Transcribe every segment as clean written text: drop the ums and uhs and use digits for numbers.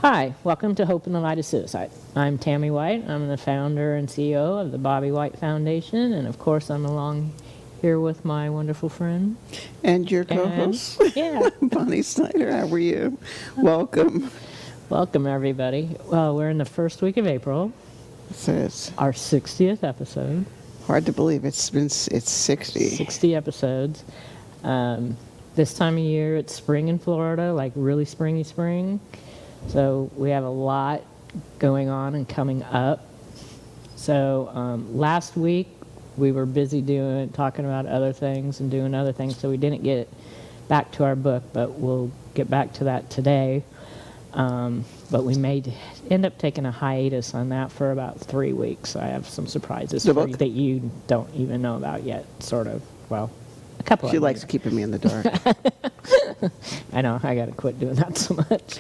Hi, welcome to Hope in the Light of Suicide. I'm Tammy White. I'm the founder and CEO of the Bobby White Foundation, and of course I'm along here with my wonderful friend. And your co-host, Bonni Snyder. How are you? Welcome. Welcome, everybody. Well, we're in the first week of April. So it's our 60th episode. Hard to believe it's 60. 60 episodes. This time of year, it's spring in Florida, like really springy spring. So we have a lot going on and coming up. So last week we were busy talking about other things and doing other things, so we didn't get back to our book, but we'll get back to that today. But we may end up taking a hiatus on that for about 3 weeks. I have some surprises for you that you don't even know about yet, sort of. Well, a couple. She likes keeping me in the dark. I know, I got to quit doing that so much.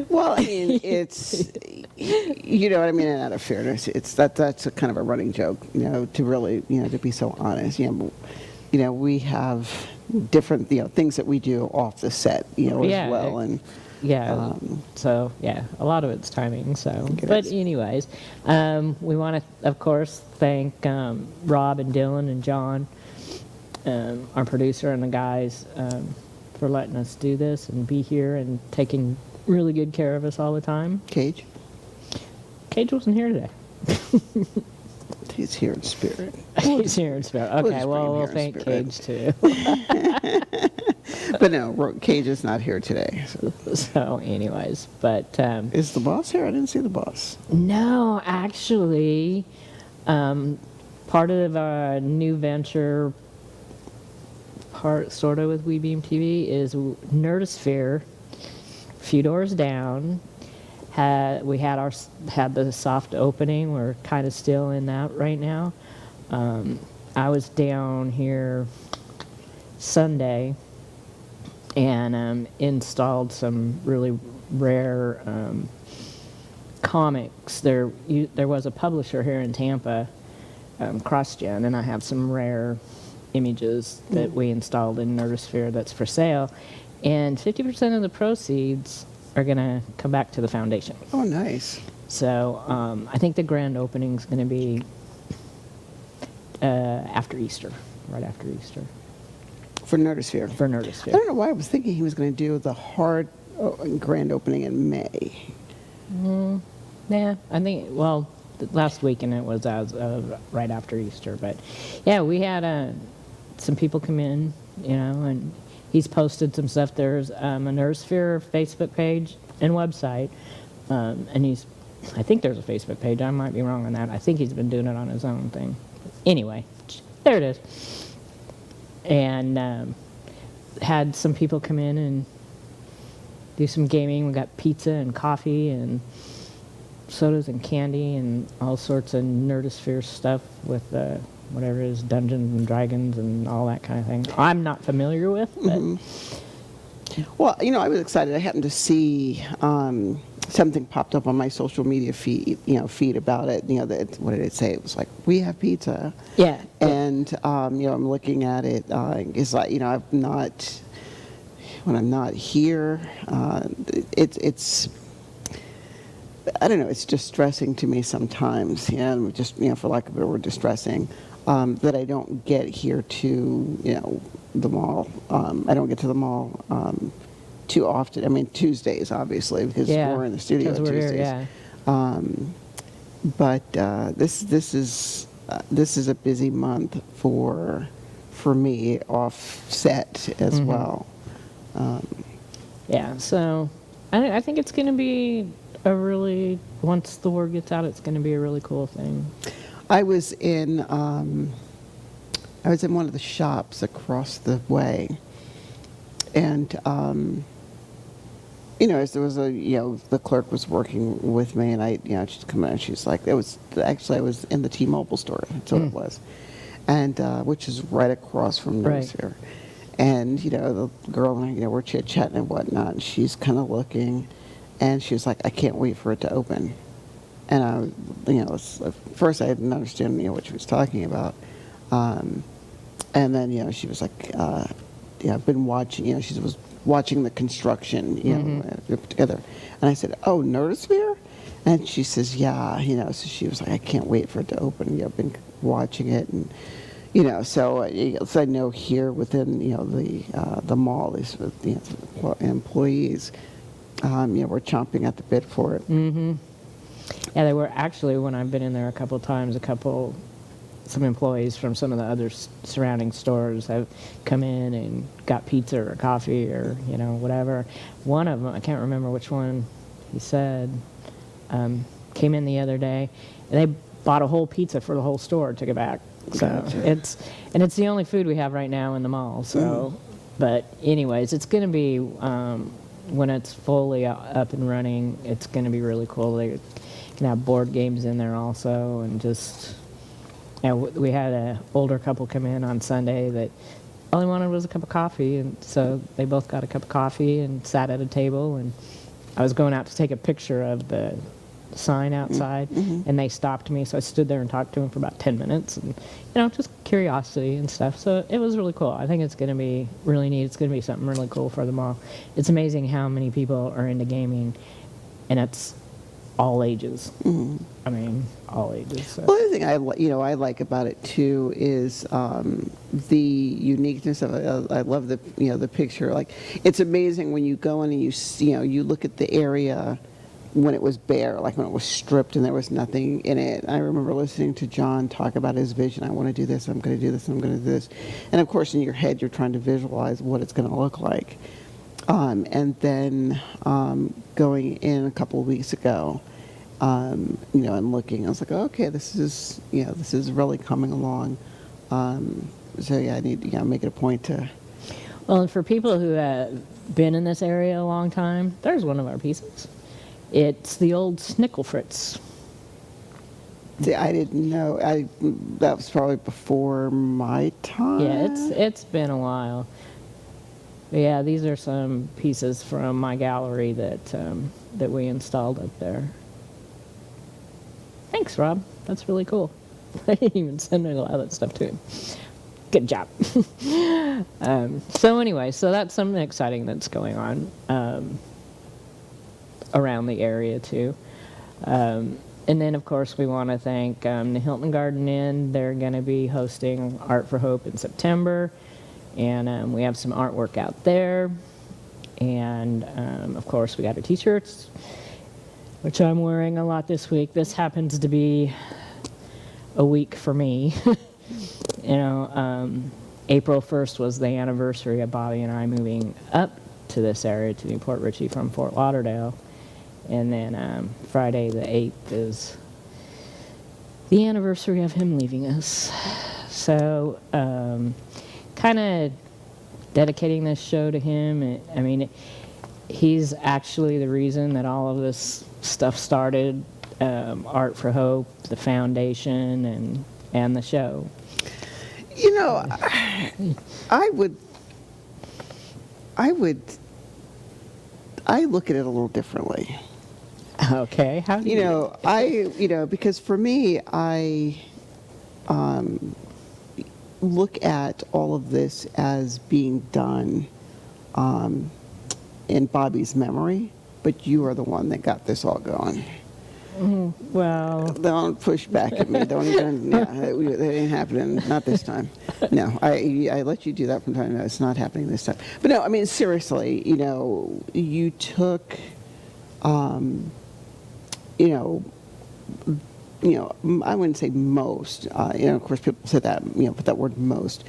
Well, I mean, it's, you know what I mean, and out of fairness, that's a kind of a running joke, to really, to be so honest. We have different, things that we do off the set, as well. And so, a lot of it's timing, so. But anyways, we want to, of course, thank Rob and Dylan and John, our producer, and the guys, for letting us do this and be here and taking really good care of us all the time. Cage wasn't here today. He's here in spirit. He's here in spirit. Okay, we'll thank Cage too. But no, Cage is not here today. So anyways, but... is the boss here? I didn't see the boss. No, actually, part of our new venture... sort of with WeBeam TV is Nerdist Sphere, a few doors down. We had the soft opening. We're kind of still in that right now. I was down here Sunday and installed some really rare comics. There was a publisher here in Tampa, CrossGen, and I have some rare images that we installed in Nerdist Sphere that's for sale, and 50% of the proceeds are going to come back to the foundation. Oh, nice. So I think the grand opening is going to be after Easter, right after Easter. For Nerdist Sphere? For Nerdist Sphere. I don't know why I was thinking he was going to do the hard grand opening in May. Yeah, I think, well, last weekend it was right after Easter, but yeah, we had some people come in, and he's posted some stuff. There's a Nerdist Sphere Facebook page and website, and I think there's a Facebook page. I might be wrong on that. I think he's been doing it on his own thing. Anyway, there it is. And had some people come in and do some gaming. We got pizza and coffee and sodas and candy and all sorts of Nerdist Sphere stuff with whatever it is, Dungeons and Dragons and all that kind of thing. I'm not familiar with, but... Well, I was excited. I happened to see something popped up on my social media feed about it. What did it say? It was like, we have pizza. Yeah. And, I'm looking at it. It's like, when I'm not here, it's I don't know, it's distressing to me sometimes, just, for lack of a word, distressing, that I don't get here to, the mall. I don't get to the mall too often. I mean, Tuesdays, obviously, because we're in the studio on Tuesdays. But this is a busy month for me offset as well. So I think it's going to be once the word gets out, it's going to be a really cool thing. I was in one of the shops across the way, and as there was the clerk was working with me, and she'd come in and she's like, I was in the T-Mobile store, that's what it was, and which is right across from Nerdist Sphere, and the girl and I, we're chit-chatting and whatnot, and she's kind of looking. And she was like, I can't wait for it to open. And at first I didn't understand, what she was talking about. And then, she was like, been watching, she was watching the construction, together. And I said, "Oh, Nerdist Sphere?" And she says, "Yeah," so she was like, "I can't wait for it to open." I've been watching it, and so I know here within the mall, these employees, we're chomping at the bit for it. Yeah, they were actually, when I've been in there a couple of times, some employees from some of the other surrounding stores have come in and got pizza or coffee or, whatever. One of them, I can't remember which one he said, came in the other day, and they bought a whole pizza for the whole store, took it back. So Gotcha. it's the only food we have right now in the mall. So, but anyways, it's going to be, when it's fully up and running, it's going to be really cool. They can have board games in there also, and just, we had an older couple come in on Sunday that all they wanted was a cup of coffee, and so they both got a cup of coffee and sat at a table, and I was going out to take a picture of the sign outside, and they stopped me, so I stood there and talked to them for about 10 minutes, and just curiosity and stuff. So it was really cool. I think it's going to be really neat. It's going to be something really cool for them all. It's amazing how many people are into gaming, and it's all ages. I mean, all ages. So. Well, the other thing I like about it too is the uniqueness of it. I love the picture. Like, it's amazing when you go in and you see, you look at the area when it was bare, like when it was stripped and there was nothing in it. I remember listening to John talk about his vision. I want to do this, I'm going to do this, I'm going to do this. And of course, in your head, you're trying to visualize what it's going to look like. And then going in a couple of weeks ago, and looking, I was like, okay, this is really coming along. So yeah, I need to make it a point to. Well, and for people who have been in this area a long time, there's one of our pieces. It's the old Snickle Fritz. See, I didn't know. That was probably before my time. Yeah, it's been a while. But yeah, these are some pieces from my gallery that we installed up there. Thanks, Rob. That's really cool. I didn't even send a lot of that stuff to him. Good job. So anyway, so that's something exciting that's going on around the area too. And then, of course, we want to thank the Hilton Garden Inn. They're going to be hosting Art for Hope in September, and we have some artwork out there. And, of course, we got our T-shirts, which I'm wearing a lot this week. This happens to be a week for me. April 1st was the anniversary of Bobby and I moving up to this area, to Newport Richey from Fort Lauderdale. And then Friday the 8th is the anniversary of him leaving us. So kind of dedicating this show to him. I mean, he's actually the reason that all of this stuff started, Art for Hope, the foundation, and the show. I look at it a little differently. Okay, how do you? Because for me, I look at all of this as being done in Bobby's memory, but you are the one that got this all going. Well, Don't push back at me. Don't even. Yeah, that ain't happening. Not this time. No, I let you do that from time to time. It's not happening this time. But no, I mean seriously. You took. I wouldn't say most. Of course, people say that. Put that word most.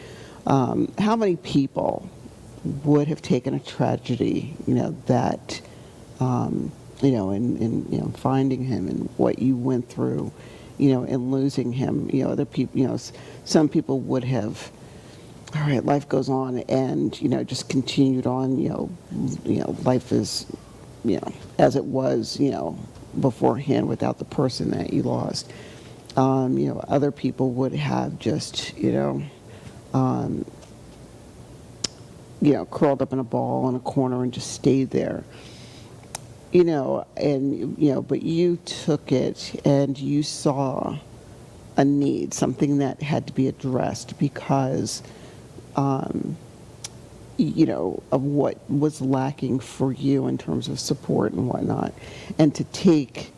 How many people would have taken a tragedy? That. In finding him and what you went through, and losing him. Other people. Some people would have. All right, life goes on, and just continued on. Life is, as it was. Beforehand, without the person that you lost. Other people would have just, curled up in a ball in a corner and just stayed there. But you took it and you saw a need, something that had to be addressed because of what was lacking for you in terms of support and whatnot, and to take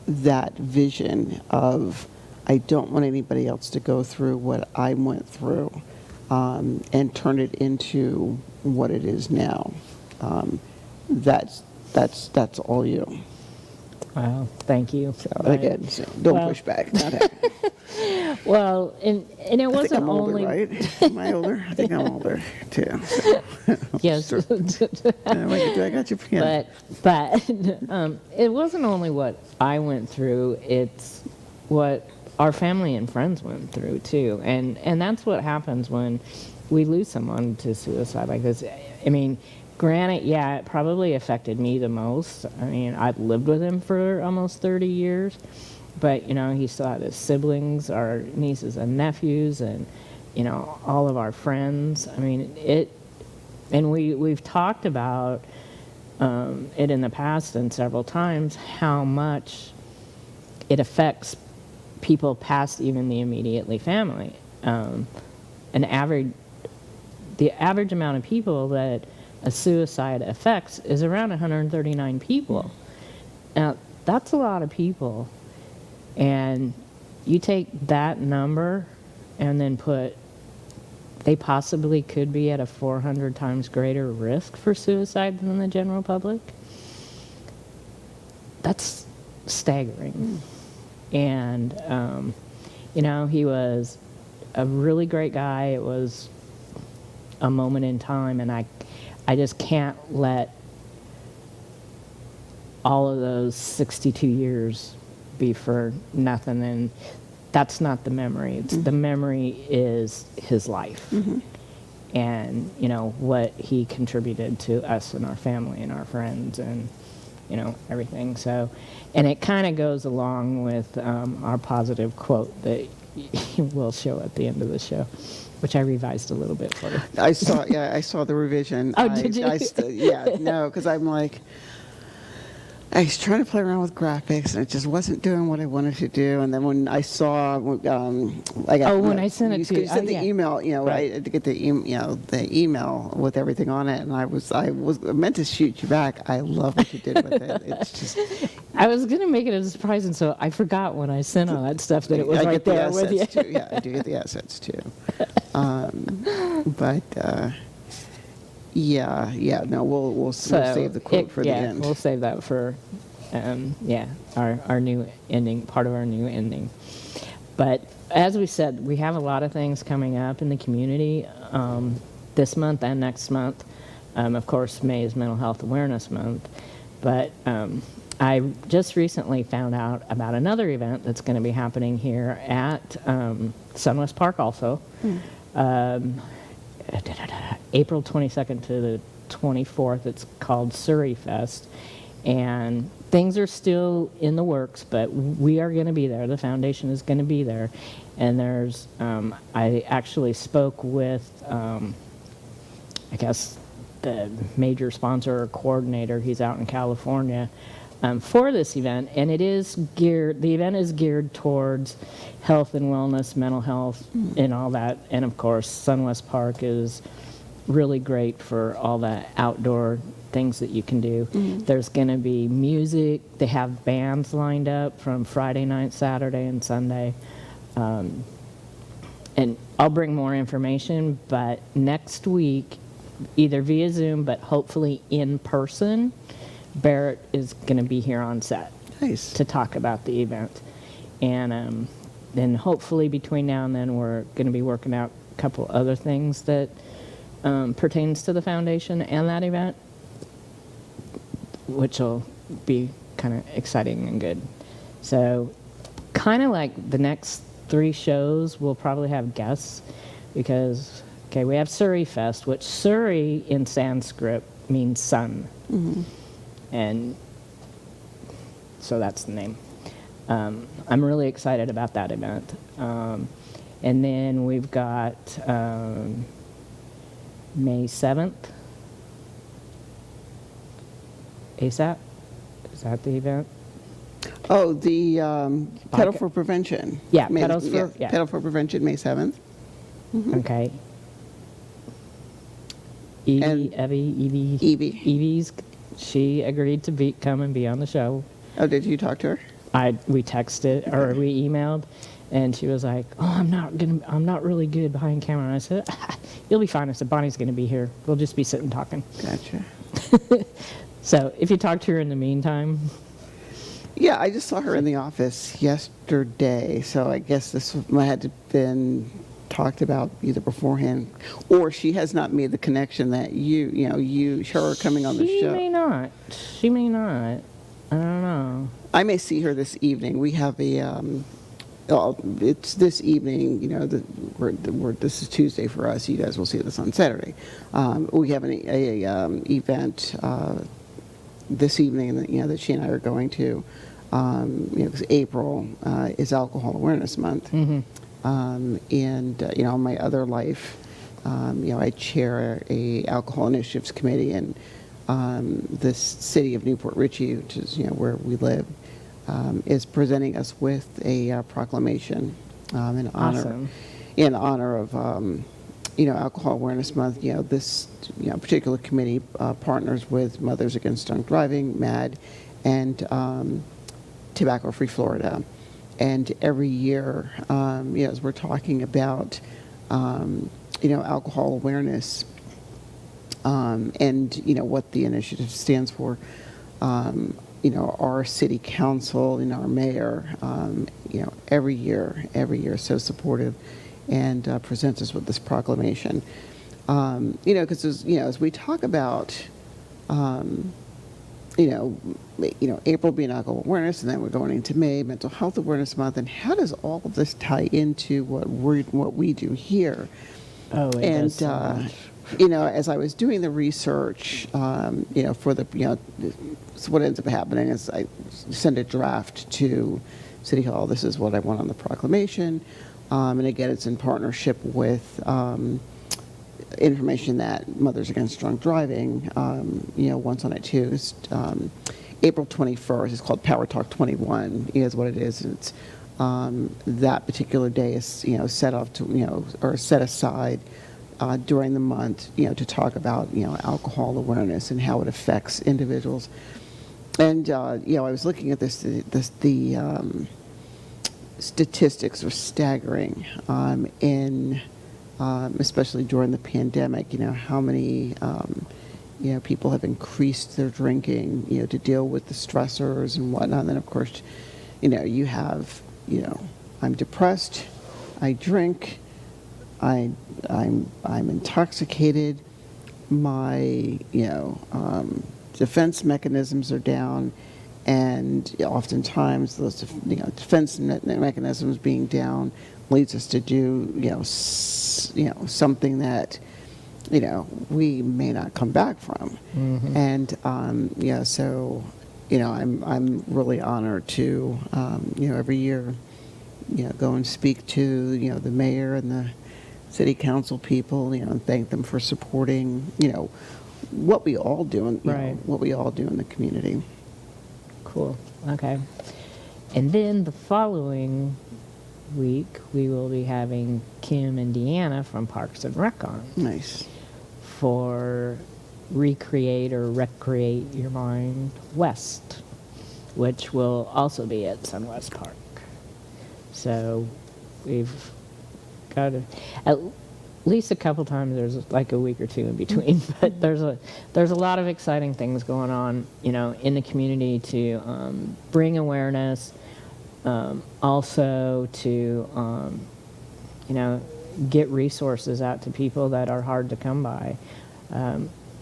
that vision of, I don't want anybody else to go through what I went through, and turn it into what it is now. That's all you. Wow, thank you. So again, don't push back. Not happening. Well, and it I think wasn't I'm older, only right? Am I older? I think I'm older too. So. yes, Sure. I got your pen. but it wasn't only what I went through; it's what our family and friends went through too, and that's what happens when we lose someone to suicide like this. I mean, granted, yeah, it probably affected me the most. I mean, I've lived with him for almost 30 years, but he still had his siblings, our nieces and nephews, and all of our friends. I mean, and we've talked about it in the past and several times how much it affects people past even the immediately family. The average amount of people that a suicide affects is around 139 people. Now, that's a lot of people. And you take that number and then they possibly could be at a 400 times greater risk for suicide than the general public. That's staggering. And, he was a really great guy. It was a moment in time, and I just can't let all of those 62 years be for nothing. And that's not the memory. The memory is his life. And, what he contributed to us and our family and our friends and, everything. So, and it kind of goes along with our positive quote that will show at the end of the show, which I revised a little bit for you. I saw the revision. Oh, did you? Because I'm like, I was trying to play around with graphics, and it just wasn't doing what I wanted to do. And then when I saw, I got when I sent it to you, you sent the email, right. I had to get the email with everything on it, and I was meant to shoot you back. I love what you did with it. It's just. I was gonna make it a surprise, and so I forgot when I sent all that stuff that it was right there with you. Too. Yeah, I do get the assets too. No, we'll save the quote for the end. We'll save that for, our new ending, part of our new ending. But as we said, we have a lot of things coming up in the community this month and next month. Of course, May is Mental Health Awareness Month, but I just recently found out about another event that's going to be happening here at Sunwest Park also. April 22nd to the 24th. It's called Surrey Fest, and things are still in the works, but we are going to be there. The foundation is going to be there, and there's I actually spoke with I guess the major sponsor or coordinator. He's out in California for this event, and the event is geared towards health and wellness, mental health, and all that. And of course, Sunwest Park is really great for all the outdoor things that you can do. There's going to be music. They have bands lined up from Friday night, Saturday, and Sunday. And I'll bring more information, but next week, either via Zoom, but hopefully in person, Barrett is going to be here on set to talk about the event. And then hopefully between now and then we're going to be working out a couple other things that pertains to the foundation and that event, which will be kind of exciting and good. So kind of like the next 3 shows, we'll probably have guests because, we have Surrey Fest, which Surrey in Sanskrit means sun. And so that's the name. I'm really excited about that event. And then we've got May 7th. ASAP? Is that the event? Oh, the Pedal for Prevention. Yeah, Pedal for Prevention, May 7th. Okay. Evie's, she agreed to come and be on the show. Oh, did you talk to her? We texted or we emailed, and she was like, "Oh, I'm not really good behind camera." And I said, "You'll be fine." I said, "Bonnie's going to be here. We'll just be sitting talking." Gotcha. So if you talk to her in the meantime. Yeah, I just saw her in the office yesterday, so I guess this had to been talked about either beforehand, or she has not made the connection that her coming on the show. She may not. I don't know. I may see her this evening. We have it's this evening, this is Tuesday for us. You guys will see this on Saturday. We have an event this evening that she and I are going to, because April is Alcohol Awareness Month. Mm-hmm. In my other life, I chair a alcohol initiatives committee in this city of Newport Richey, which is where we live, is presenting us with a proclamation in honor of Alcohol Awareness Month. This particular committee partners with Mothers Against Drunk Driving, MAD, and Tobacco Free Florida. And every year, as we're talking about, alcohol awareness, and what the initiative stands for, our city council and our mayor, every year is so supportive and presents us with this proclamation. Because as we talk about, April being alcohol awareness, and then we're going into May, Mental Health Awareness Month, and how does all of this tie into what we do here? Oh, it and does so much. As I was doing the research, for the so what ends up happening is I send a draft to City Hall. This is what I want on the proclamation, and again, it's in partnership with information that Mothers Against Drunk Driving, wants on it too. It's, April 21st. It's called Power Talk 21. Is what it is. And it's that particular day is set off to or set aside during the month to talk about alcohol awareness and how it affects individuals. And I was looking at the statistics are staggering in especially during the pandemic. How many people have increased their drinking to deal with the stressors and whatnot. And then of course you have I'm depressed, I drink, I'm intoxicated, my defense mechanisms are down, and oftentimes those defense mechanisms being down leads us to do something that we may not come back from. Mm-hmm. And so I'm really honored to every year go and speak to the mayor and the city council people and thank them for supporting what we all do in what we all do in the community. Cool. Okay. And then the following week we will be having Kim and Deanna from Parks and Rec on. Nice. For Recreate or Recreate Your Mind West, which will also be at SunWest Park. So we've got at least a couple times. There's like a week or two in between, but there's a lot of exciting things going on, in the community to bring awareness, also to get resources out to people that are hard to come by.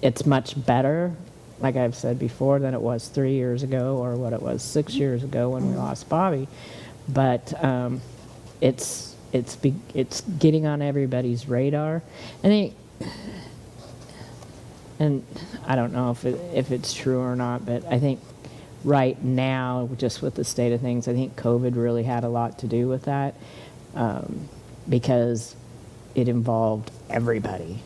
It's much better, like I've said before, than it was 3 years ago or what it was 6 years ago when we lost Bobby. But it's getting on everybody's radar. And I don't know if it's true or not, but I think right now, just with the state of things, I think COVID really had a lot to do with that, because it involved everybody,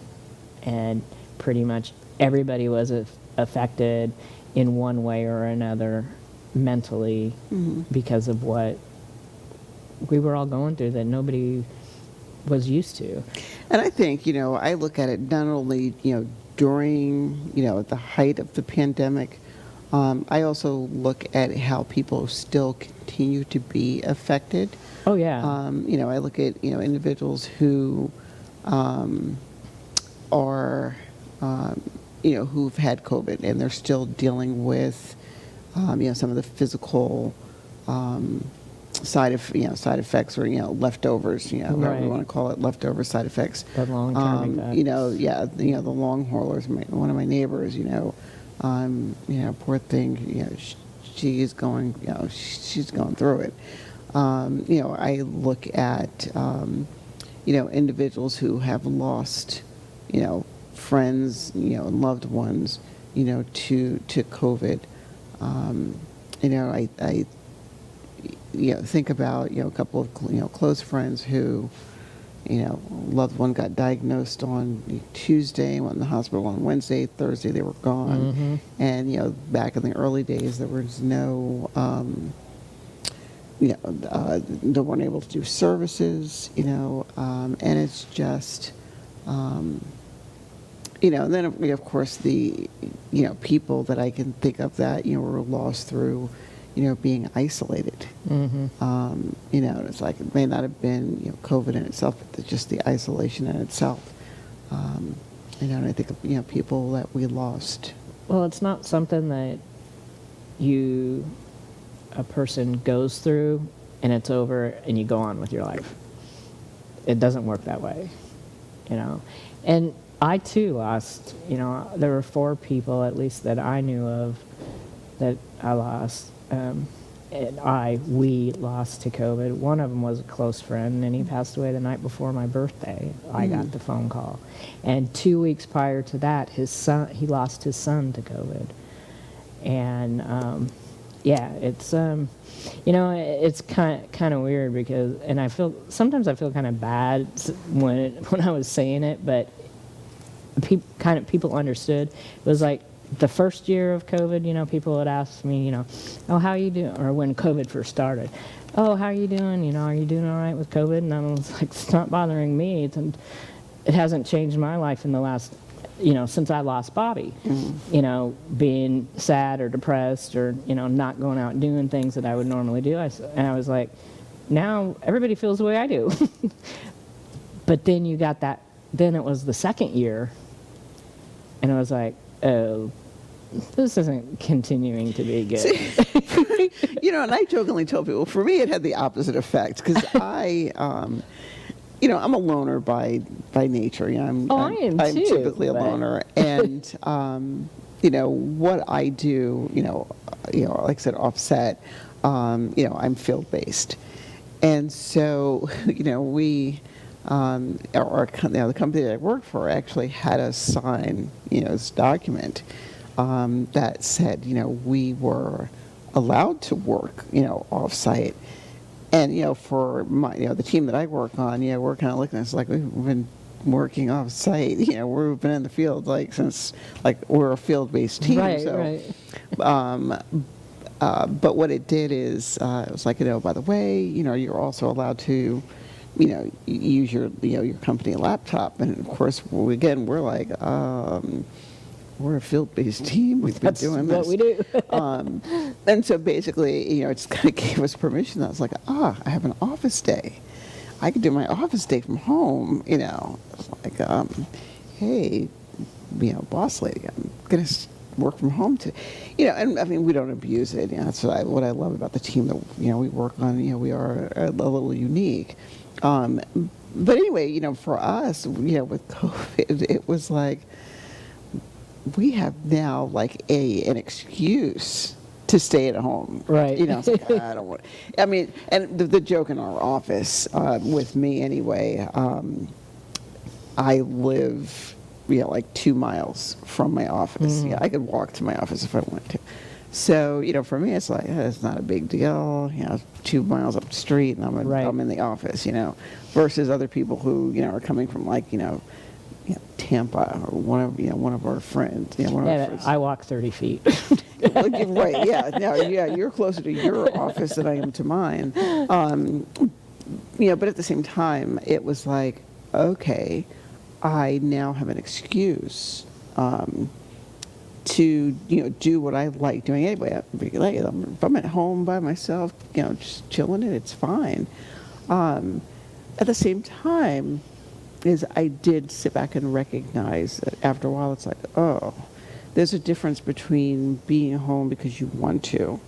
and pretty much everybody was affected in one way or another mentally, mm-hmm. because of what we were all going through that nobody was used to. And I think, I look at it not only, during, at the height of the pandemic. I also look at how people still continue to be affected. Oh, yeah. I look at, individuals who are, who've had COVID and they're still dealing with, some of the physical side effects or, leftovers, whatever Right. you want to call it, leftover side effects. The long-term effects. The long haulers, one of my neighbors, poor thing, she's going, she's going through it. I look at, individuals who have lost, friends, and loved ones, to COVID. I think about, a couple of, close friends who, loved one got diagnosed on Tuesday, went in the hospital on Wednesday, Thursday they were gone. And, back in the early days, there was no, they weren't able to do services, and it's just, and then of course the, people that I can think of that, were lost through, being isolated. It's like it may not have been, COVID in itself, but just the isolation in itself. And I think of, people that we lost. Well, it's not something that a person goes through and it's over and you go on with your life. It doesn't work that way, And I too lost, there were 4 people at least that I knew of that I lost. And we lost to COVID. One of them was a close friend, and he passed away the night before my birthday. I got the phone call. And 2 weeks prior to that, he lost his son to COVID. And, it's, it's kind of weird because, and sometimes I feel kind of bad when I was saying it, but people understood. It was like, the first year of COVID, people would ask me, oh, how are you doing? Or when COVID first started, oh, how are you doing? Are you doing all right with COVID? And I was like, it's not bothering me. It hasn't changed my life in the last, since I lost Bobby. Being sad or depressed or, not going out and doing things that I would normally do. And I was like, now everybody feels the way I do. But then you got that, then it was the second year, and I was like, oh, this isn't continuing to be good. And I jokingly tell people, for me, it had the opposite effect because I'm a loner by nature. I'm typically a loner, and what I do, like I said, offset. I'm field based, and so we. The company that I work for actually had us sign, this document that said, we were allowed to work, off-site. And, for the team that I work on, we're kind of looking at us like we've been working off-site. We've been in the field since we're a field-based team. Right, so, right. But what it did is it was like, by the way, you're also allowed to use your your company laptop. And of course, we're like, we're a field-based team. We've been doing this. That's what we do. And so basically, it just kind of gave us permission. I was like, I have an office day. I could do my office day from home. It's like, hey, boss lady, I'm gonna work from home today. And I mean, we don't abuse it. That's what I love about the team that we work on. We are a little unique. But anyway, for us, with COVID, it was like we have now an excuse to stay at home. Right. It's like, I don't want. I mean, and the joke in our office with me anyway. I live, 2 miles from my office. Mm-hmm. I could walk to my office if I wanted to. So, for me, it's like, it's not a big deal. 2 miles up the street, and I'm in the office. Versus other people who are coming from Tampa or one of our friends. I walk 30 feet. Right? Yeah. No. Yeah. You're closer to your office than I am to mine. But at the same time, it was like, okay, I now have an excuse to do what I like doing anyway. If I'm at home by myself, just chilling it, it's fine. At the same time, is I did sit back and recognize that after a while, it's like, oh, there's a difference between being home because you want to,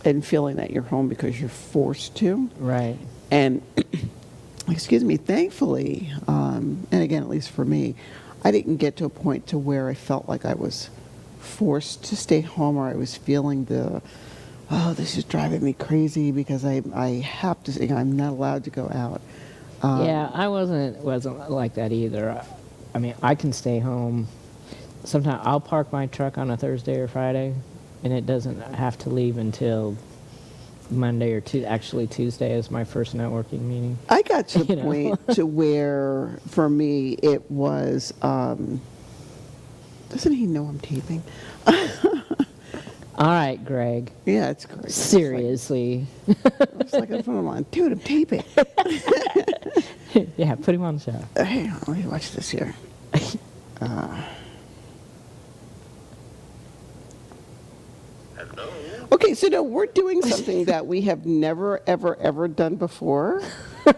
and feeling that you're home because you're forced to. Right. And excuse me, thankfully, and again, at least for me, I didn't get to a point to where I felt like I was forced to stay home, or I was feeling this is driving me crazy because I have to, I'm not allowed to go out. Yeah, I wasn't like that either. I mean, I can stay home. Sometimes I'll park my truck on a Thursday or Friday, and it doesn't have to leave until Monday or actually Tuesday is my first networking meeting. I got to the point to where, for me, it was, doesn't he know I'm taping? All right, Greg. Yeah, it's great. Seriously. It's like I put him on. Dude, I'm taping. Yeah, put him on the show. Hang on, let me watch this here. Okay, so no, we're doing something that we have never, ever done before.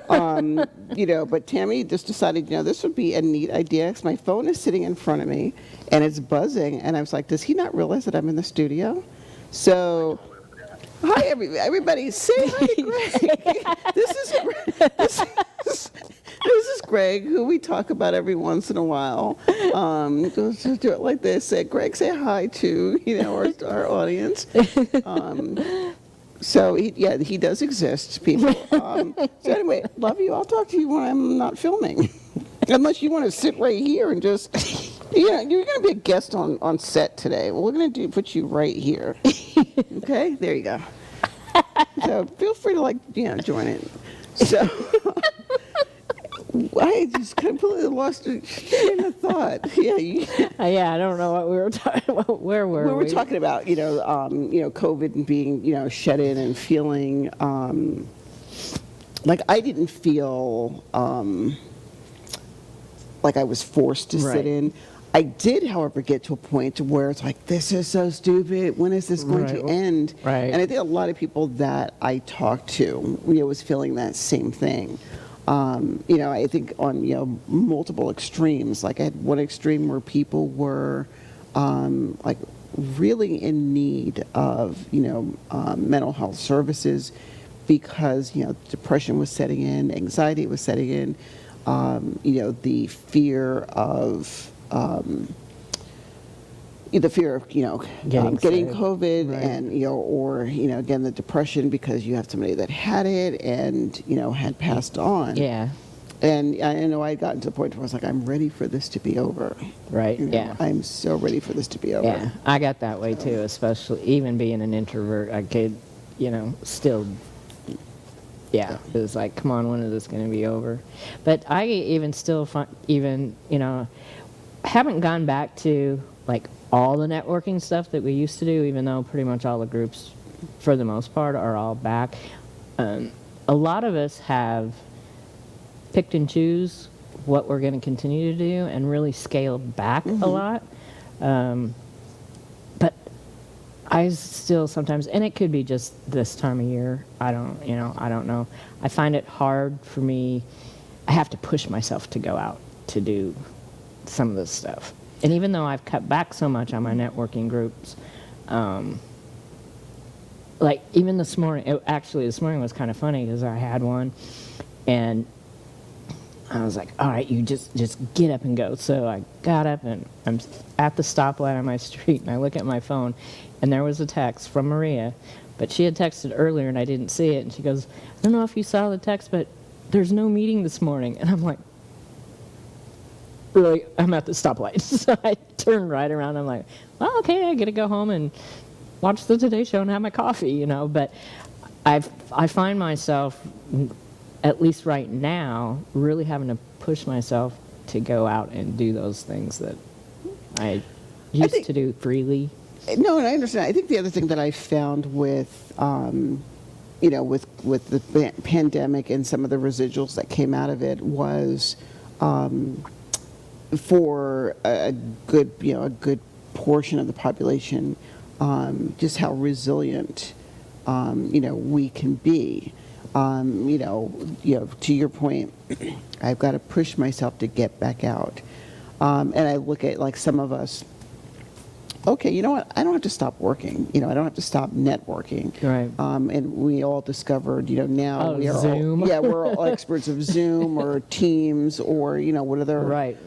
But Tammy just decided, this would be a neat idea. 'Cause my phone is sitting in front of me, and it's buzzing, and I was like, does he not realize that I'm in the studio? So, hi, everybody. Say hi to Greg. This is Greg, who we talk about every once in a while. Just do it like this. Greg, say hi to our audience. So he does exist, people. So anyway, love you. I'll talk to you when I'm not filming, unless you want to sit right here and just. Yeah, you're going to be a guest on set today. Well, we're going to put you right here. Okay, there you go. So feel free to join in. So. I just completely lost a train of thought. Yeah, I don't know what we were talking about. Where were we? We were talking about, COVID and being, shut in and feeling like I didn't feel like I was forced to sit in. I did, however, get to a point where it's like, this is so stupid. When is this going to end? Right. And I think a lot of people that I talked to, was feeling that same thing. I think on, multiple extremes. Like I had one extreme where people were really in need of, mental health services because, depression was setting in, anxiety was setting in, the fear of, getting COVID, right. And, or, again, the depression because you have somebody that had it and, had passed on. Yeah. And I know I had gotten to the point where I was like, I'm ready for this to be over. Right, yeah. I'm so ready for this to be over. Yeah, I got that way too, especially even being an introvert. I could, still, it was like, come on, when is this going to be over? But I even still, haven't gone back to like all the networking stuff that we used to do, even though pretty much all the groups, for the most part, are all back. A lot of us have picked and choose what we're going to continue to do and really scaled back a lot. But I still sometimes, and it could be just this time of year, I don't know. I find it hard for me. I have to push myself to go out to do some of this stuff. And even though I've cut back so much on my networking groups, like even this morning was kind of funny because I had one and I was like, all right, you just get up and go. So I got up and I'm at the stoplight on my street and I look at my phone and there was a text from Maria, but she had texted earlier and I didn't see it. And she goes, I don't know if you saw the text, but there's no meeting this morning. And I'm like, really, I'm at the stoplight. So I turned right around. I'm like, well, okay, I get to go home and watch the Today Show and have my coffee, But I find myself, at least right now, really having to push myself to go out and do those things that I used to do freely. No, and I understand. I think the other thing that I found with, with the pandemic and some of the residuals that came out of it was for a good, a good portion of the population, just how resilient, we can be. To your point, I've got to push myself to get back out. And I look at like some of us, okay, you know what? I don't have to stop working. I don't have to stop networking. Right. And we all discovered, now we are Zoom. all, we're all experts of Zoom or Teams or, what other, Right.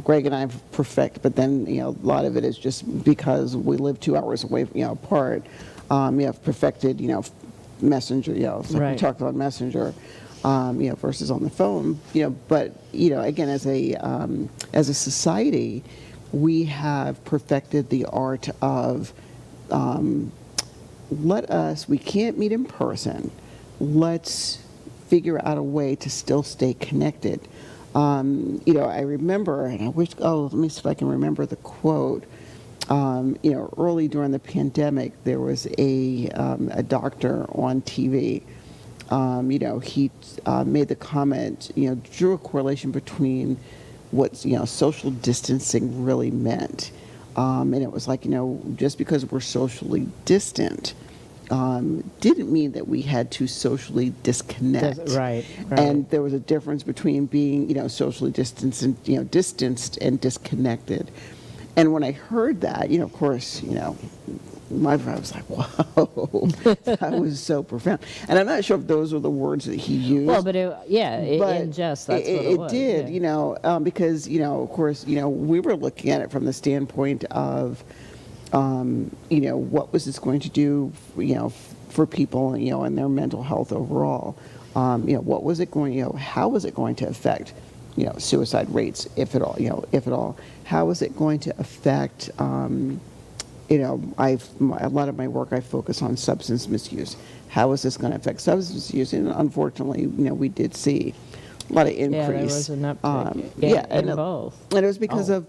Greg and I have perfect, but then, a lot of it is just because we live 2 hours away, apart. Have perfected, Messenger, so Right. we talked about Messenger, versus on the phone, but, again, as a society, we have perfected the art of, we can't meet in person, let's figure out a way to still stay connected. I remember, and I wish, let me see if I can remember the quote. Early during the pandemic, there was a doctor on TV. He made the comment, drew a correlation between what, social distancing really meant. And it was like, just because we're socially distant, didn't mean that we had to socially disconnect. Right. And there was a difference between being, socially distanced and, distanced and disconnected. And when I heard that, of course, my brain was like, whoa, that was so profound. And I'm not sure if those were the words that he used. Well, but in jest, that's what it was. It did, yeah. Because, of course, we were looking at it from the standpoint of, what was this going to do, for people, and their mental health overall. What was it going, how was it going to affect, suicide rates, if at all, How is it going to affect, a lot of my work, I focus on substance misuse. How is this going to affect substance misuse? And unfortunately, we did see a lot of increase. Yeah, there was an uptick in both. And it was because of,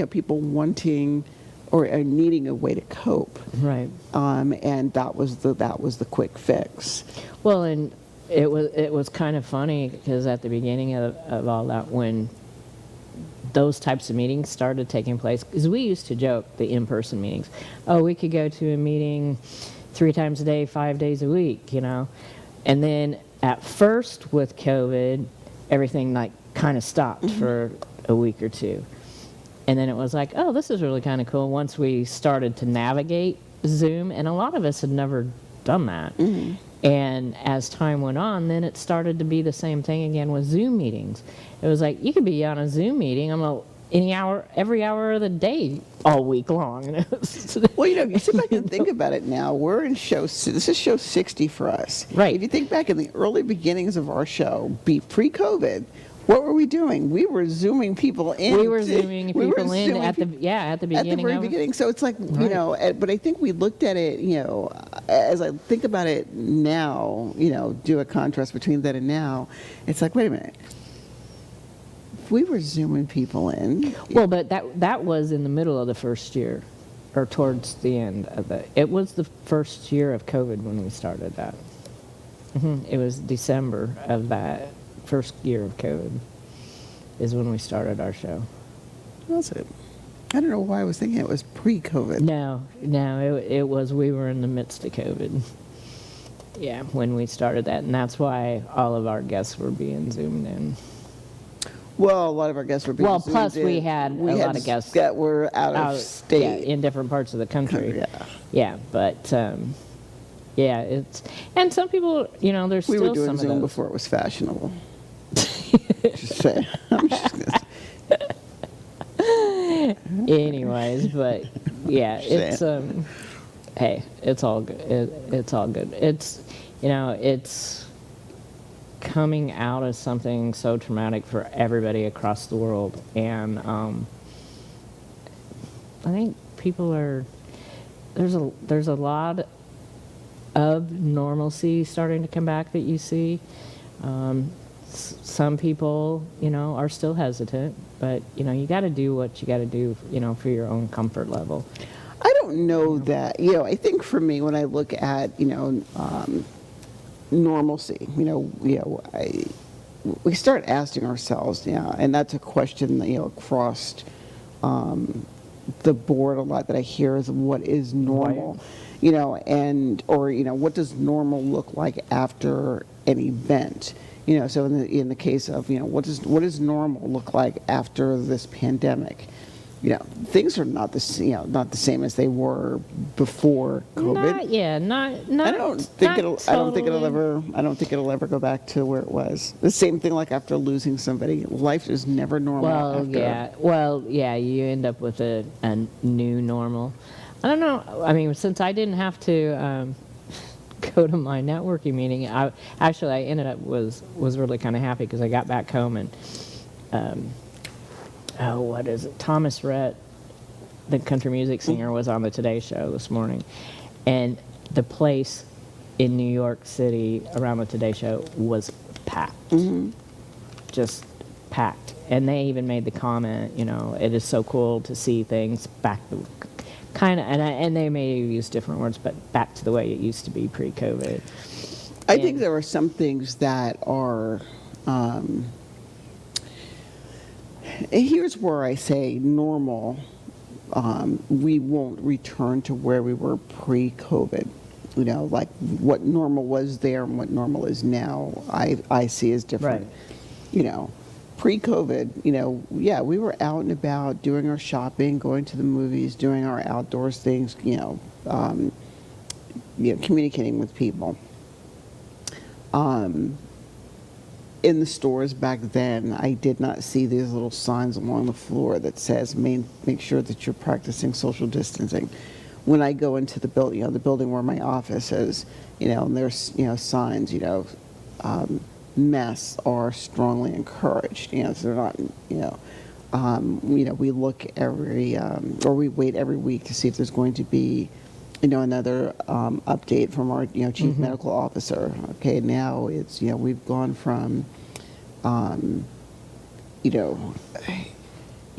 people wanting or needing a way to cope. Right. And that was the quick fix. Well, and it was kind of funny because at the beginning of all that, when those types of meetings started taking place, because we used to joke, the in-person meetings, we could go to a meeting 3 times a day, 5 days a week, and then at first with COVID, everything like kind of stopped for a week or two, and then it was like, this is really kind of cool once we started to navigate Zoom, and a lot of us had never done that. And as time went on, then it started to be the same thing again with Zoom meetings. It was like, you could be on a Zoom meeting every hour of the day, all week long. Well, you sit back and think about it now. We're in this is show 60 for us. Right. If you think back in the early beginnings of our show, pre-COVID, what were we doing? We were Zooming people in. We were Zooming people in at the beginning. At the very beginning. So it's like, right. But I think we looked at it, as I think about it now, do a contrast between then and now, it's like, wait a minute. We were Zooming people in. Well, but that was in the middle of the first year, or towards the end of it was the first year of COVID when we started that. It was December of that first year of COVID is when we started our show. Was it? I don't know why I was thinking it was pre-COVID. No, it was, we were in the midst of COVID. Yeah, when we started that, and that's why all of our guests were being Zoomed in. Well, a lot of our guests were being Zoomed in. Plus we had a lot of guests that were out of state. Yeah, in different parts of the country. Yeah. Yeah, but it's, and some people, there's we still were doing some Zoom of those. before it was fashionable. Just saying. I'm just gonna say. Anyways, but yeah, it's hey, it's all good. It's all good. It's it's coming out of something so traumatic for everybody across the world, and I think people are there's a lot of normalcy starting to come back that you see. Some people, are still hesitant, but, you got to do what you got to do, for your own comfort level. I don't know that, I think for me, when I look at, normalcy, we start asking ourselves, and that's a question that, crossed the board a lot that I hear is what is normal, what does normal look like after an event? So in the case of, what does normal look like after this pandemic? Things are not not the same as they were before COVID. Not. I don't think it'll. Totally. I don't think it'll ever go back to where it was. The same thing like after losing somebody. Life is never normal. You end up with a new normal. I don't know. I mean, since I didn't have to go to my networking meeting, I ended up was really kind of happy because I got back home and. What is it? Thomas Rhett, the country music singer, was on the Today Show this morning. And the place in New York City around the Today Show was packed. Just packed. And they even made the comment, it is so cool to see things back to kind of, and they may use different words, but back to the way it used to be pre-COVID. I think there are some things that are... here's where I say normal. We won't return to where we were pre-COVID. Like what normal was there and what normal is now, I see as different. Right. Pre-COVID, we were out and about doing our shopping, going to the movies, doing our outdoors things, communicating with people. In the stores back then, I did not see these little signs along the floor that says make sure that you're practicing social distancing. When I go into the building, the building where my office is, and there's signs, masks are strongly encouraged. So they're not, we look or we wait every week to see if there's going to be another update from our chief medical officer. Okay, now it's we've gone from you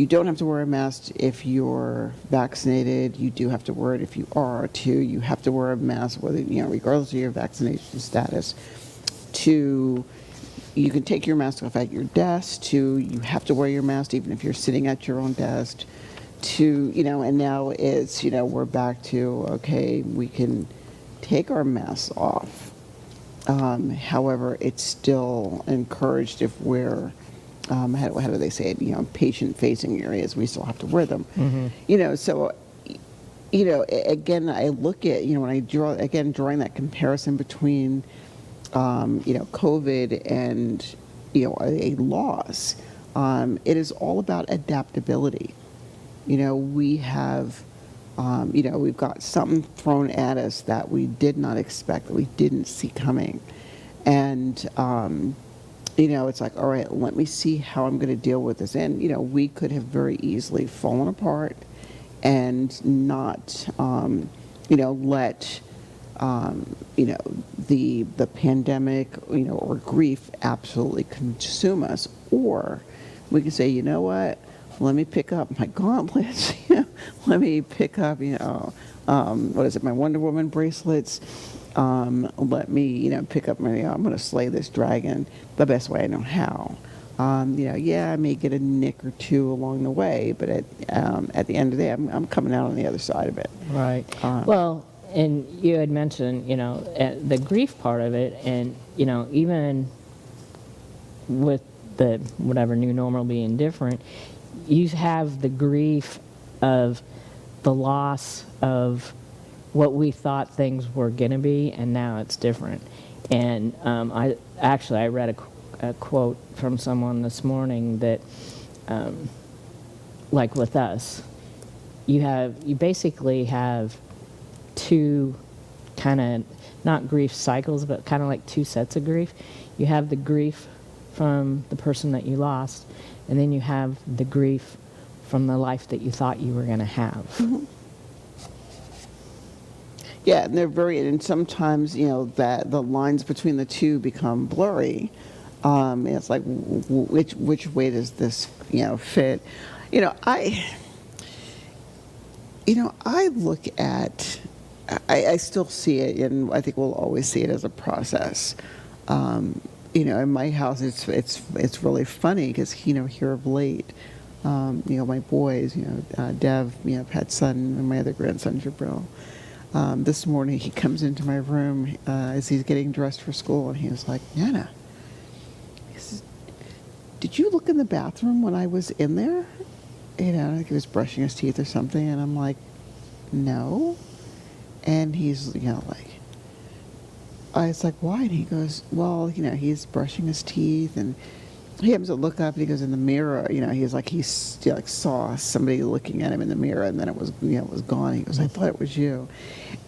don't have to wear a mask if you're vaccinated. You do have to wear it if you are too. You have to wear a mask whether regardless of your vaccination status. To you can take your mask off at your desk. To you have to wear your mask even if you're sitting at your own desk. To and now it's we're back to okay, we can take our masks off. However, it's still encouraged if we're how do they say it, patient-facing areas, we still have to wear them. So again, I look at when I drawing that comparison between COVID and a loss, it is all about adaptability. We have, we've got something thrown at us that we did not expect, that we didn't see coming. And, it's like, all right, let me see how I'm going to deal with this. And, we could have very easily fallen apart and not, let, the pandemic, or grief absolutely consume us. Or we could say, you know what? Let me pick up my gauntlets. Let me pick up, what is it? My Wonder Woman bracelets. Let me, pick up my. I'm going to slay this dragon the best way I know how. I may get a nick or two along the way, but at the end of the day, I'm coming out on the other side of it. Right. And you had mentioned, the grief part of it, and even with the whatever new normal being different. You have the grief of the loss of what we thought things were going to be, and now it's different. And I read a quote from someone this morning that, like with us, you basically have two kind of, not grief cycles, but kind of like two sets of grief. You have the grief from the person that you lost, and then you have the grief from the life that you thought you were going to have. Yeah, and they're and sometimes, that the lines between the two become blurry. It's like, which way does this, fit? I look at, I still see it, and I think we'll always see it as a process. in my house, it's really funny because, here of late, my boys, Dev, Pat's son, and my other grandson, Jabril. This morning he comes into my room as he's getting dressed for school, and he was like, Nana, he says, did you look in the bathroom when I was in there? Like he was brushing his teeth or something, and I'm like, no. And he's, like, I was like, why? And he goes, well, he's brushing his teeth, and he happens to look up, and he goes, in the mirror, he's like, he like saw somebody looking at him in the mirror, and then it was, it was gone. He goes, I thought it was you.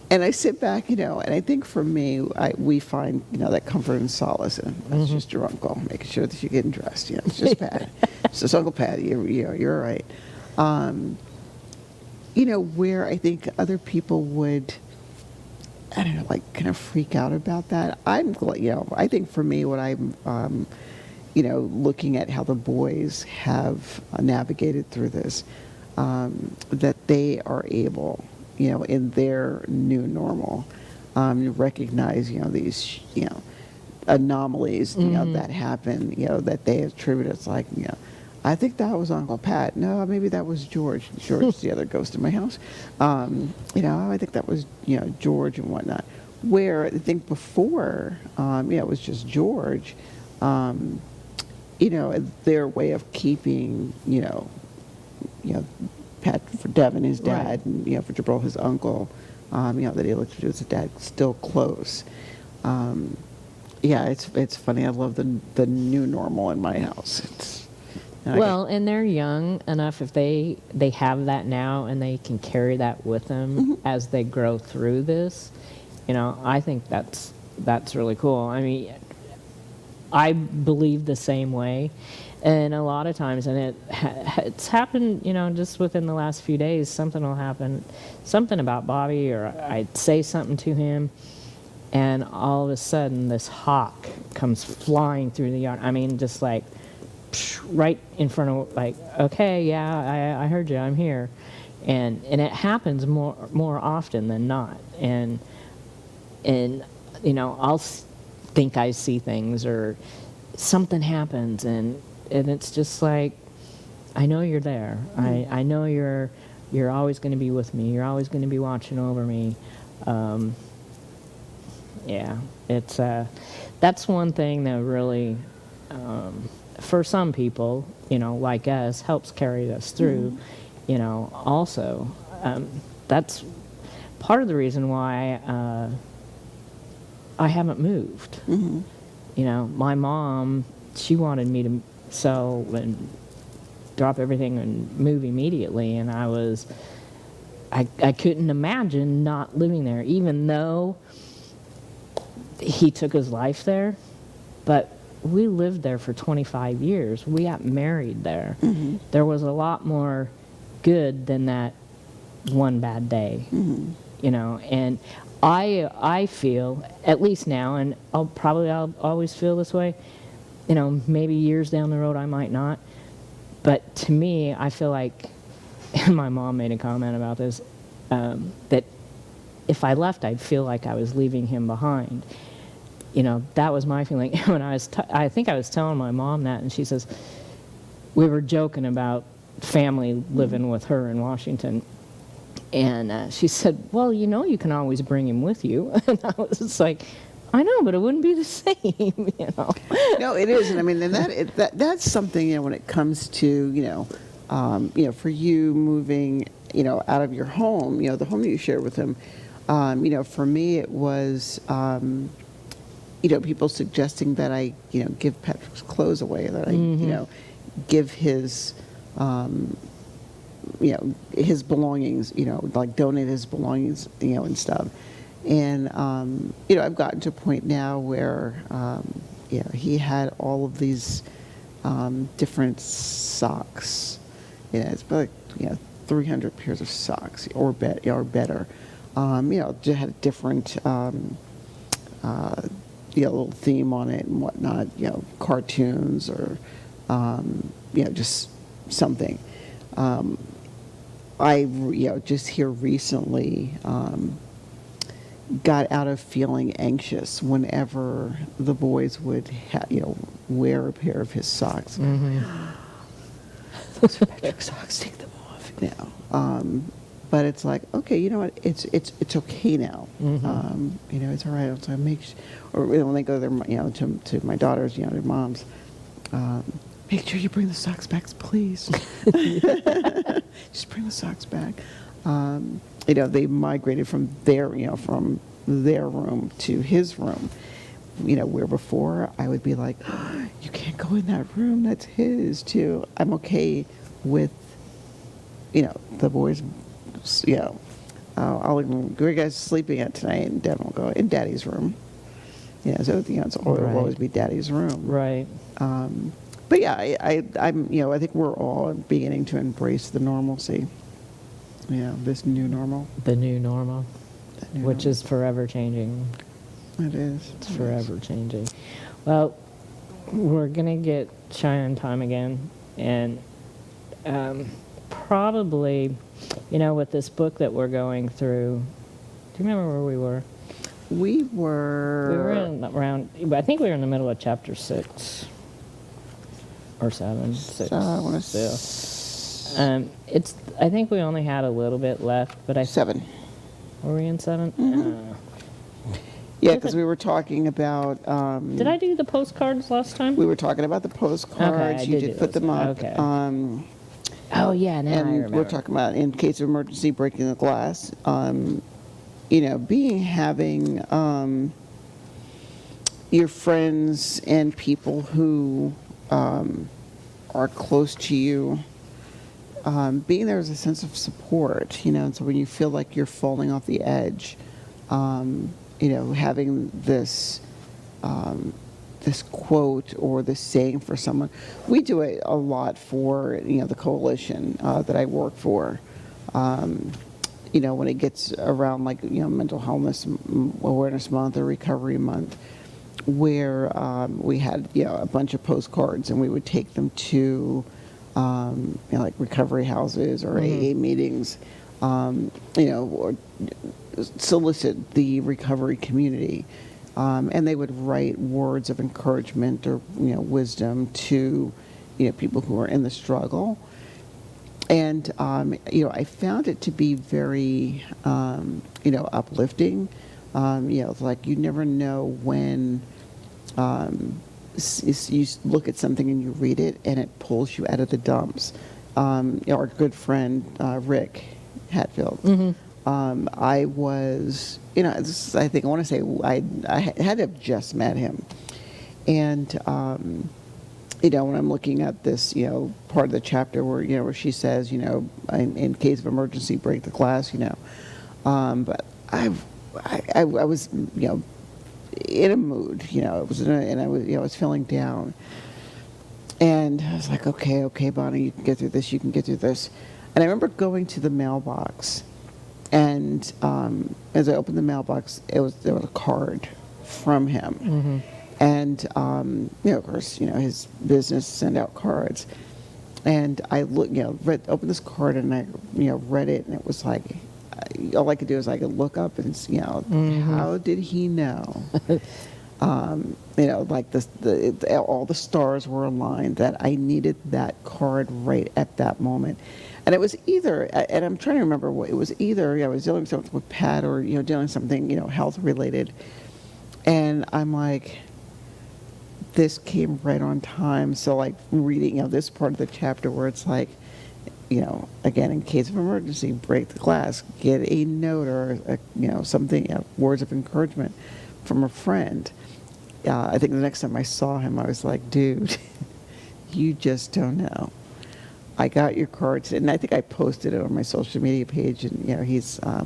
And I sit back, and I think for me, we find, that comfort and solace in, that's just your uncle, making sure that you're getting dressed, it's just Pat. It's just Uncle Pat, you're right. Where I think other people would, I don't know, like kind of freak out about that. I'm glad, I think for me, what I'm, looking at how the boys have navigated through this, that they are able, in their new normal, to recognize, these, anomalies, that happen, that they attribute. It's like, I think that was Uncle Pat. No, maybe that was George. George's the other ghost in my house. I think that was, George and whatnot. Where I think before, it was just George, their way of keeping, Pat for Devin, his dad, Right. and, for Jabril, his uncle, that he looked to his dad, still close. It's funny. I love the new normal in my house. Well, and they're young enough, if they have that now and they can carry that with them as they grow through this, I think that's really cool. I mean, I believe the same way, and a lot of times, and it's happened, just within the last few days, something will happen, something about Bobby, or I'd say something to him, and all of a sudden this hawk comes flying through the yard. I mean, just like right in front of, like, okay, yeah, I heard you, I'm here, and it happens more often than not, and I'll think I see things, or something happens, and it's just like, I know you're there. I know you're always going to be with me. You're always going to be watching over me. It's that's one thing that really, for some people, like us, helps carry us through. Also, that's part of the reason why I haven't moved. My mom, she wanted me to sell and drop everything and move immediately, and I couldn't imagine not living there, even though he took his life there. But we lived there for 25 years. We got married there. There was a lot more good than that one bad day, and I feel, at least now, and I'll always feel this way, maybe years down the road I might not, but to me, I feel like, and my mom made a comment about this, that if I left, I'd feel like I was leaving him behind. That was my feeling. When I think I was telling my mom that, and she says, we were joking about family living with her in Washington. And she said, well, you can always bring him with you. And I was just like, I know, but it wouldn't be the same, No, it isn't. I mean, and that's something, when it comes to, for you moving, out of your home, the home that you share with him, for me it was, people suggesting that I, give Patrick's clothes away, that I, give his, his belongings, like donate his belongings, and stuff. And, I've gotten to a point now where, he had all of these different socks. It's about, 300 pairs of socks or better. Just had a different, little theme on it and whatnot, cartoons or, just something. I, just here recently, got out of feeling anxious whenever the boys would wear a pair of his socks. Those are Patrick's socks, take them off. But it's like, okay, you know what? It's okay now. It's all right. So or when they go there, to my daughters, their moms, make sure you bring the socks back, please. Just bring the socks back. They migrated from their room to his room. Where before I would be like, oh, you can't go in that room, that's his too. I'm okay with, the boys, where you guys sleeping at tonight? And Dad will go, in Daddy's room. So it'll always be Daddy's room. Right. But yeah, I think we're all beginning to embrace the normalcy. This new normal. The new normal, which is forever changing. It is. It's forever changing. Well, we're going to get shy on time again. And probably, with this book that we're going through, do you remember where we were? We were I think we were in the middle of chapter 6 or 7. 6. I want to I think we only had a little bit left, but 7. Were we in 7? Yeah, because we were talking about. Did I do the postcards last time? We were talking about the postcards. Okay, you did put them up. Okay. Oh yeah, now I remember. We're talking about in case of emergency, breaking the glass. Having your friends and people who are close to you. Being there is a sense of support, and so when you feel like you're falling off the edge, having this quote or this saying for someone. We do it a lot for, the coalition that I work for. When it gets around Mental Health Awareness Month or Recovery Month, where we had, a bunch of postcards and we would take them to recovery houses or AA meetings, or solicit the recovery community. And they would write words of encouragement or, wisdom to, people who are in the struggle. And, I found it to be very, uplifting. It's like you never know when you look at something and you read it and it pulls you out of the dumps. Our good friend, Rick Hatfield, I was, I want to say I had to have just met him. And, when I'm looking at this, part of the chapter where she says, in case of emergency, break the glass, but I was, in a mood, I was feeling down. And I was like, okay, Bonnie, you can get through this, And I remember going to the mailbox, and as I opened the mailbox, there was a card from him. And, of course, his business sent out cards. And I opened this card and I, read it, and it was like, all I could do is I could look up and, how did he know? All the stars were aligned that I needed that card right at that moment. And it was either, and I'm trying to remember what it was, either I was dealing with something with Pat or, dealing with something, health related. And I'm like, this came right on time. So reading, this part of the chapter where it's like, again, in case of emergency, break the glass, get a note or, something, words of encouragement from a friend. I think the next time I saw him, I was like, dude, you just don't know. I got your cards, and I think I posted it on my social media page, and he's on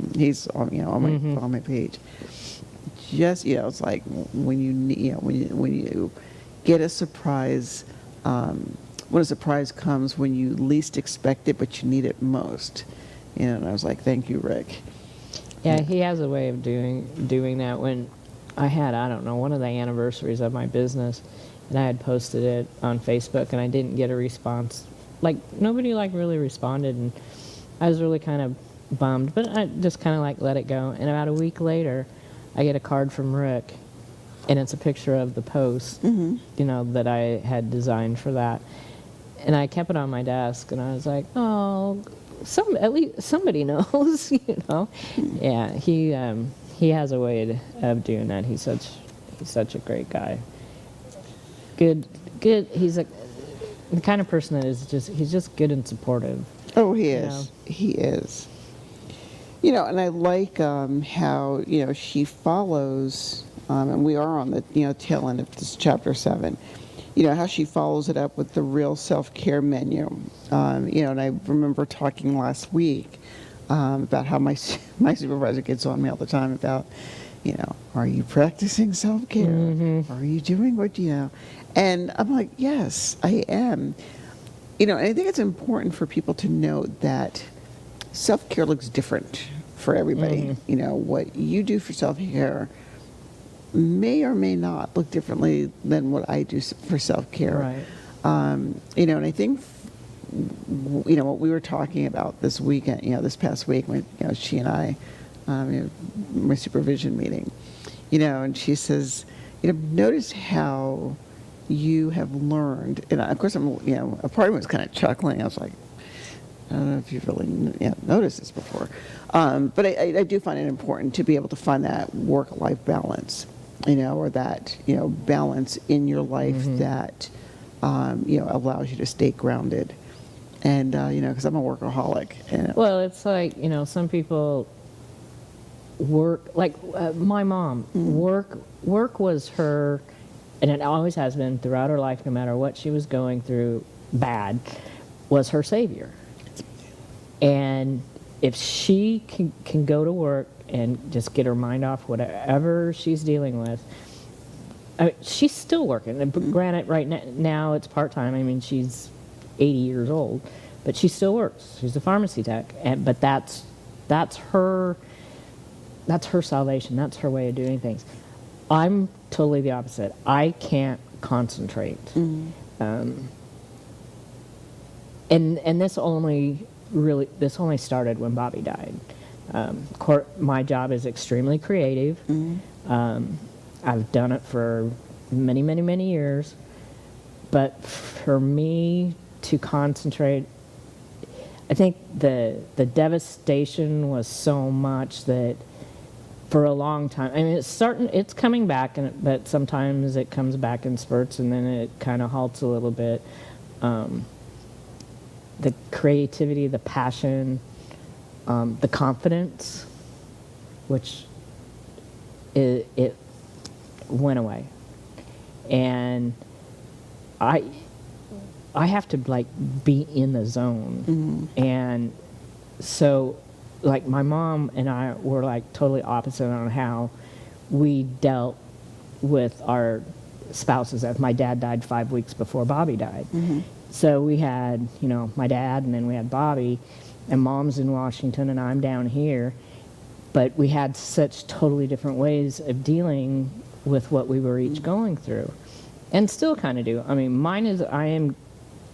on my page. Just it's like when you get a surprise. When a surprise comes when you least expect it, but you need it most. And I was like, thank you, Rick. Yeah, he has a way of doing that. When I had, one of the anniversaries of my business, and I had posted it on Facebook, and I didn't get a response. Nobody really responded, and I was really kind of bummed, but I just kind of let it go. And about a week later, I get a card from Rick, and it's a picture of the post, you know, that I had designed for that. And I kept it on my desk, and I was like, oh, at least somebody knows, you know. Yeah, he has a way of doing that. He's such a great guy. Good. He's the kind of person that he's just good and supportive. Oh, he you is. know. He is. You know, and I like how, you know, she follows, and we are on the, you know, tail end of this chapter 7, you know, how she follows it up with the real self-care menu. You know, and I remember talking last week about how my supervisor gets on me all the time about, you know, are you practicing self-care? Are you doing what, you know? And I'm like, yes, I am. You know, and I think it's important for people to note that self-care looks different for everybody. You know, what you do for self-care may or may not look differently than what I do for self-care. Right. You know, and I think, you know, what we were talking about this weekend, you know, this past week, when, you know, she and I, you know, my supervision meeting, you know, and she says, you know, notice how you have learned, and of course I'm, you know, a part of me was kind of chuckling. I was like, I don't know if you've really noticed this before. But I do find it important to be able to find that work-life balance, you know, or that, you know, balance in your life that, you know, allows you to stay grounded. And, you know, because I'm a workaholic. And Well, it's like, you know, some people work, like my mom, work was her, and it always has been throughout her life, no matter what she was going through bad, was her savior. And if she can go to work and just get her mind off whatever she's dealing with, I mean, she's still working. And granted, right now it's part-time. I mean, she's 80 years old, but she still works. She's a pharmacy tech. But that's her salvation. That's her way of doing things. I'm totally the opposite. I can't concentrate. And this only started when Bobby died. My job is extremely creative. I've done it for many, many, many years. But for me to concentrate, I think the devastation was so much that for a long time, I mean, it's coming back, but sometimes it comes back in spurts, and then it kind of halts a little bit. The creativity, the passion, the confidence, which it went away. And I have to, like, be in the zone. And so, like, my mom and I were, like, totally opposite on how we dealt with our spouses. My dad died 5 weeks before Bobby died. So we had, you know, my dad, and then we had Bobby, and Mom's in Washington and I'm down here. But we had such totally different ways of dealing with what we were each going through, and still kind of do. I mean, mine is, I am,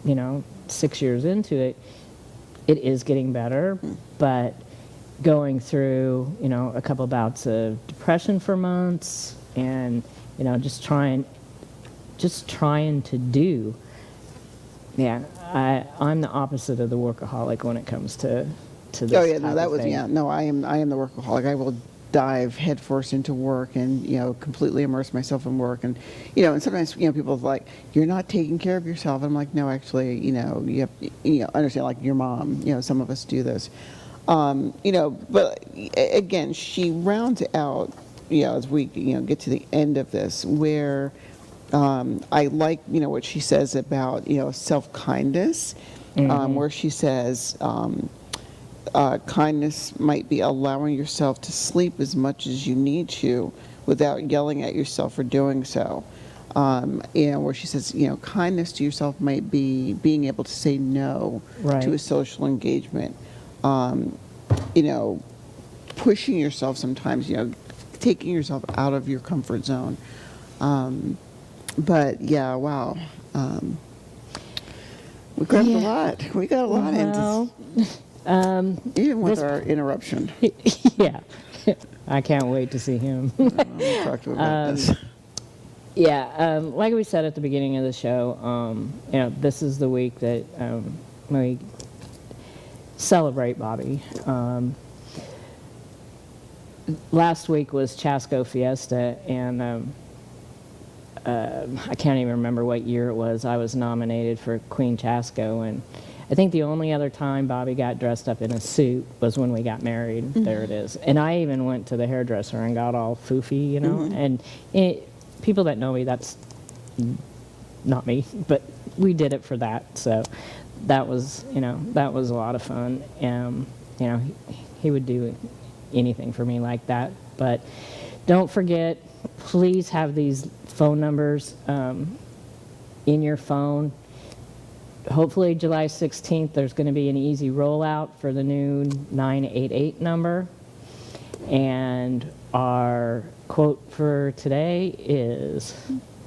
you know, 6 years into it. It is getting better, but going through, you know, a couple bouts of depression for months, and, you know, just trying to do. Yeah, I'm the opposite of the workaholic when it comes to this. oh yeah, no, type that of was thing. no, I am the workaholic. I will dive headfirst into work and, you know, completely immerse myself in work. And, you know, and sometimes, you know, people are like, you're not taking care of yourself. I'm like, no, actually, you know, you have to, you know, understand, like your mom, you know, some of us do this. You know, but again, she rounds out, you know, as we, you know, get to the end of this, where I like, you know, what she says about, you know, self-kindness, where she says, kindness might be allowing yourself to sleep as much as you need to without yelling at yourself for doing so. You know, where she says, you know, kindness to yourself might be being able to say no to a social engagement. You know, pushing yourself sometimes, you know, taking yourself out of your comfort zone. But yeah, wow. We got a lot. We got a lot into Well, even with our interruption. yeah. I can't wait to see him. I'm gonna talk to him about this. Yeah, like we said at the beginning of the show, this is the week that we celebrate Bobby. Last week was Chasco Fiesta, and I can't even remember what year it was. I was nominated for Queen Chasco, and I think the only other time Bobby got dressed up in a suit was when we got married. There it is. And I even went to the hairdresser and got all foofy, and people that know me, that's not me, but we did it for that. So that was a lot of fun. He would do anything for me like that. But don't forget, please have these phone numbers in your phone. Hopefully July 16th, there's going to be an easy rollout for the new 988 number. And our quote for today is,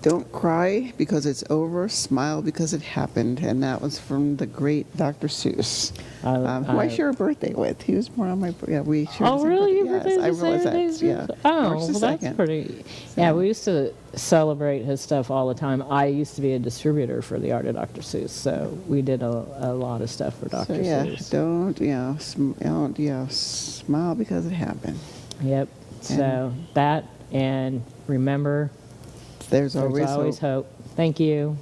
Don't cry because it's over, smile because it happened. And that was from the great Dr. Seuss, who I share a birthday with. He was born on my birthday. Yeah, we share the same really? Your birthday. birthday's Yes, I the realize same that. day? Yeah. Oh, March the well, that's 2nd. pretty. Yeah, we used to celebrate his stuff all the time. I used to be a distributor for the art of Dr. Seuss, so we did a lot of stuff for Dr. So yeah, Seuss. don't smile because it happened. Yep. So that, and remember, There's there's always always hope. hope. Thank you.